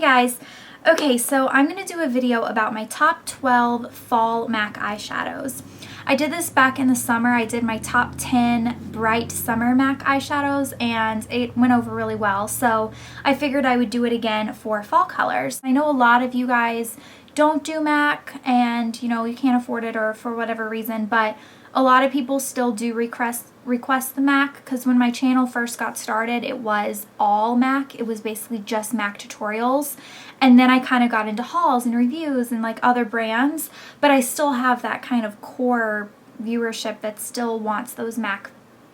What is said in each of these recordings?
guys. Okay, so I'm going to do a video about my top 12 fall MAC eyeshadows. I did this back in the summer. I did my top 10 bright summer MAC eyeshadows and it went over really well. So I figured I would do it again for fall colors. I know a lot of you guys don't do MAC and you can't afford it or for whatever reason, but a lot of people still do request the MAC because when my channel first got started it was all MAC. It was basically just MAC tutorials, and then I kind of got into hauls and reviews and like other brands, but I still have that kind of core viewership that still wants those MAC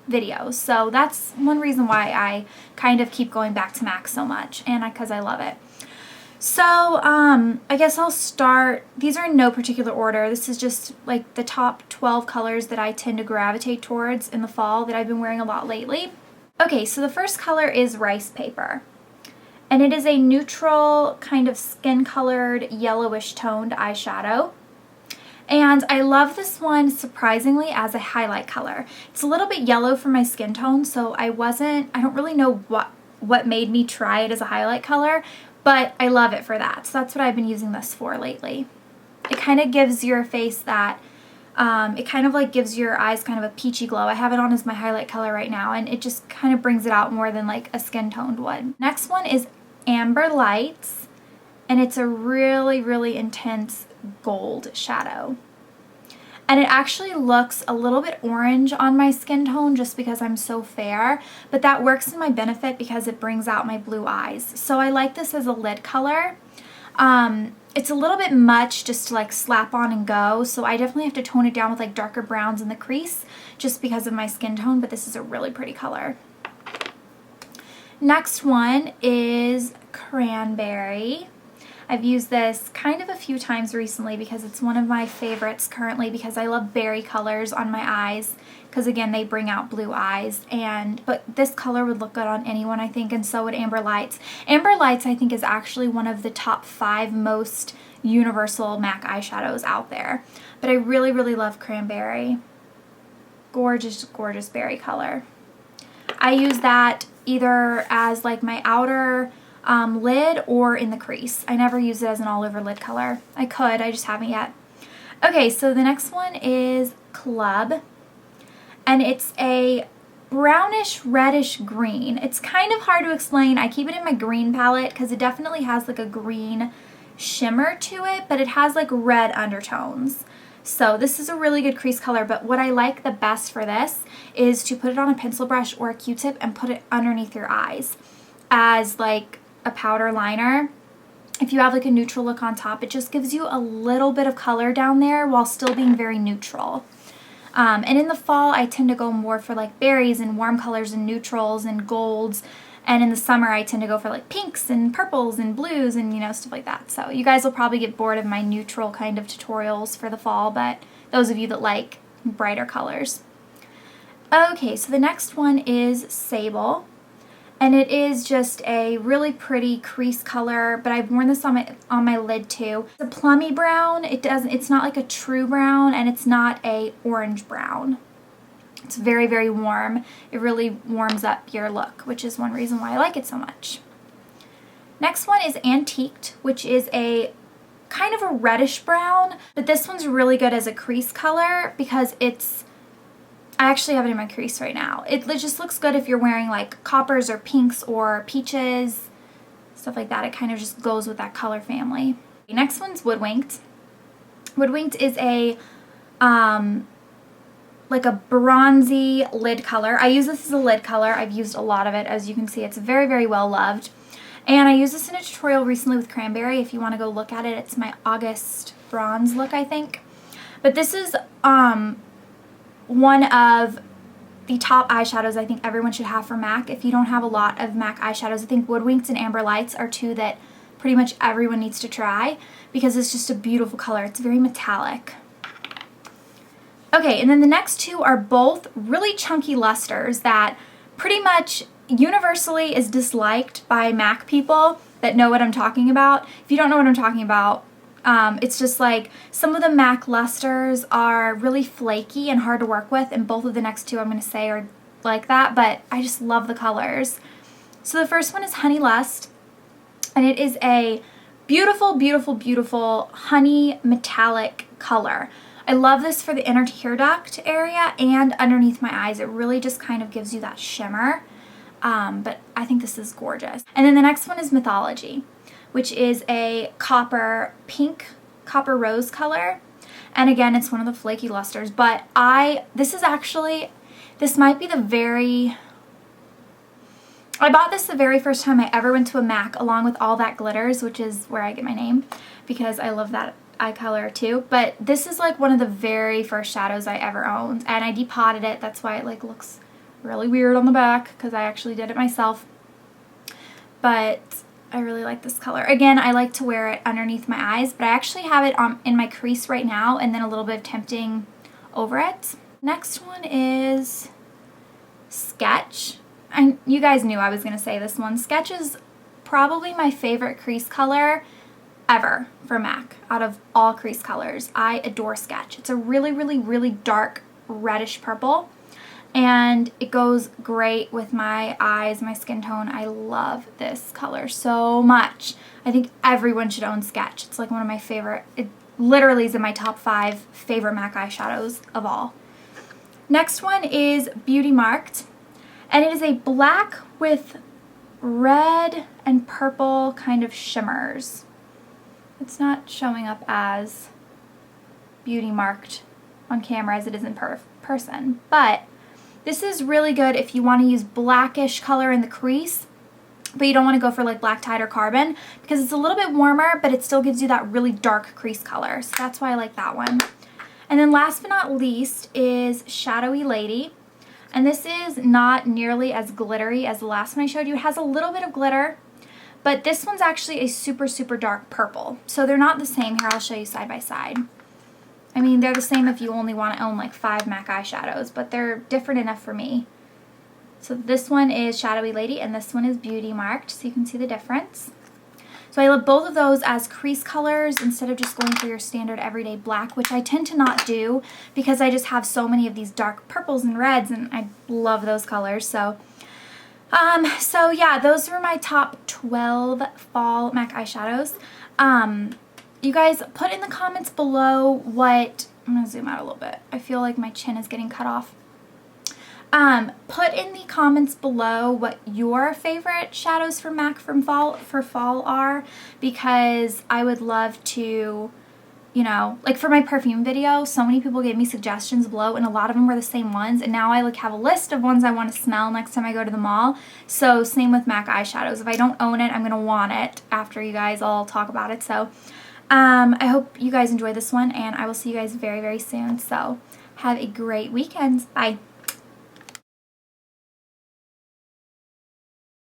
videos. So that's one reason why I kind of keep going back to MAC so much, and because I love it. So, I guess I'll start. These are in no particular order. This is just like the top 12 colors that I tend to gravitate towards in the fall that I've been wearing a lot lately. Okay, so the first color is Ricepaper. And it is a neutral, kind of skin-colored, yellowish toned eyeshadow. And I love this one surprisingly as a highlight color. It's a little bit yellow for my skin tone, so I don't really know what made me try it as a highlight color. But I love it for that. So that's what I've been using this for lately. It kind of gives your face that, it kind of like gives your eyes kind of a peachy glow. I have it on as my highlight color right now, and it just kind of brings it out more than like a skin toned would. Next one is Amber Lights, and it's a really, really intense gold shadow. And it actually looks a little bit orange on my skin tone just because I'm so fair, but that works in my benefit because it brings out my blue eyes. So I like this as a lid color. It's a little bit much just to like slap on and go, so I definitely have to tone it down with like darker browns in the crease just because of my skin tone, but this is a really pretty color. Next one is Cranberry. I've used this kind of a few times recently because it's one of my favorites currently because I love berry colors on my eyes because again they bring out blue eyes, but this color would look good on anyone I think, and so would Amber Lights. Amber Lights I think is actually one of the top 5 most universal MAC eyeshadows out there, but I really, really love Cranberry. Gorgeous, gorgeous berry color. I use that either as like my outer lid or in the crease. I never use it as an all over lid color. I could, I just haven't yet. Okay, so the next one is Club, and it's a brownish reddish green. It's kind of hard to explain. I keep it in my green palette because it definitely has like a green shimmer to it, but it has like red undertones. So this is a really good crease color, but what I like the best for this is to put it on a pencil brush or a Q-tip and put it underneath your eyes as like a powder liner. If you have like a neutral look on top, it just gives you a little bit of color down there while still being very neutral. And in the fall I tend to go more for like berries and warm colors and neutrals and golds, and in the summer I tend to go for like pinks and purples and blues and stuff like that. So you guys will probably get bored of my neutral kind of tutorials for the fall, but those of you that like brighter colors. Okay, so the next one is Sable. And it is just a really pretty crease color, but I've worn this on my lid too. It's a plummy brown. It's not like a true brown, and it's not a orange brown. It's very, very warm. It really warms up your look, which is one reason why I like it so much. Next one is Antiqued, which is a kind of a reddish brown, but this one's really good as a crease color because I actually have it in my crease right now. It just looks good if you're wearing like coppers or pinks or peaches, stuff like that. It kind of just goes with that color family. The next one's Woodwinked. Woodwinked is a like a bronzy lid color. I use this as a lid color. I've used a lot of it. As you can see, it's very, very well loved. And I used this in a tutorial recently with Cranberry. If you want to go look at it, it's my August bronze look, I think. But this is one of the top eyeshadows I think everyone should have for MAC. If you don't have a lot of MAC eyeshadows, I think Woodwinked and Amber Lights are 2 that pretty much everyone needs to try because it's just a beautiful color. It's very metallic. Okay, and then the next 2 are both really chunky lusters that pretty much universally is disliked by MAC people that know what I'm talking about. If you don't know what I'm talking about, it's just like some of the MAC lusters are really flaky and hard to work with, and both of the next 2 I'm going to say are like that, but I just love the colors. So the first one is Honey Lust, And it is a beautiful, beautiful, beautiful honey metallic color. I love this for the inner tear duct area and underneath my eyes. It really just kind of gives you that shimmer. But I think this is gorgeous. And then the next one is Mythology, which is a pink copper rose color. And again, it's one of the flaky lusters, but this might be I bought this the very first time I ever went to a MAC along with All That Glitters, which is where I get my name because I love that eye color too. But this is like one of the very first shadows I ever owned, and I depotted it. That's why it like looks really weird on the back because I actually did it myself. But I really like this color. Again, I like to wear it underneath my eyes, but I actually have it in my crease right now and then a little bit of tinting over it. Next one is Sketch. You guys knew I was going to say this one. Sketch is probably my favorite crease color ever for MAC out of all crease colors. I adore Sketch. It's a really, really, really dark reddish purple, and it goes great with my eyes, my skin tone. I love this color so much. I think everyone should own Sketch. It's like one of my favorite, it literally is in my top 5 favorite MAC eyeshadows of all. Next one is Beauty Marked, and it is a black with red and purple kind of shimmers. It's not showing up as Beauty Marked on camera as it is in person, but this is really good if you want to use blackish color in the crease, but you don't want to go for like black tide or carbon because it's a little bit warmer, but it still gives you that really dark crease color. So that's why I like that one. And then last but not least is Shadowy Lady. And this is not nearly as glittery as the last one I showed you. It has a little bit of glitter, but this one's actually a super, super dark purple. So they're not the same. Here, I'll show you side by side. I mean, they're the same if you only want to own like 5 MAC eyeshadows, but they're different enough for me. So this one is Shadowy Lady and this one is Beauty Marked, so you can see the difference. So I love both of those as crease colors instead of just going for your standard everyday black, which I tend to not do because I just have so many of these dark purples and reds and I love those colors. So yeah, those were my top 12 fall MAC eyeshadows. You guys put in the comments below what, I'm going to zoom out a little bit. I feel like my chin is getting cut off. Put in the comments below what your favorite shadows for MAC for fall are, because I would love to, you know, like for my perfume video, so many people gave me suggestions below and a lot of them were the same ones, and now I like have a list of ones I want to smell next time I go to the mall. So same with MAC eyeshadows. If I don't own it, I'm going to want it after you guys all talk about it. So I hope you guys enjoy this one and I will see you guys very, very soon. So have a great weekend. Bye.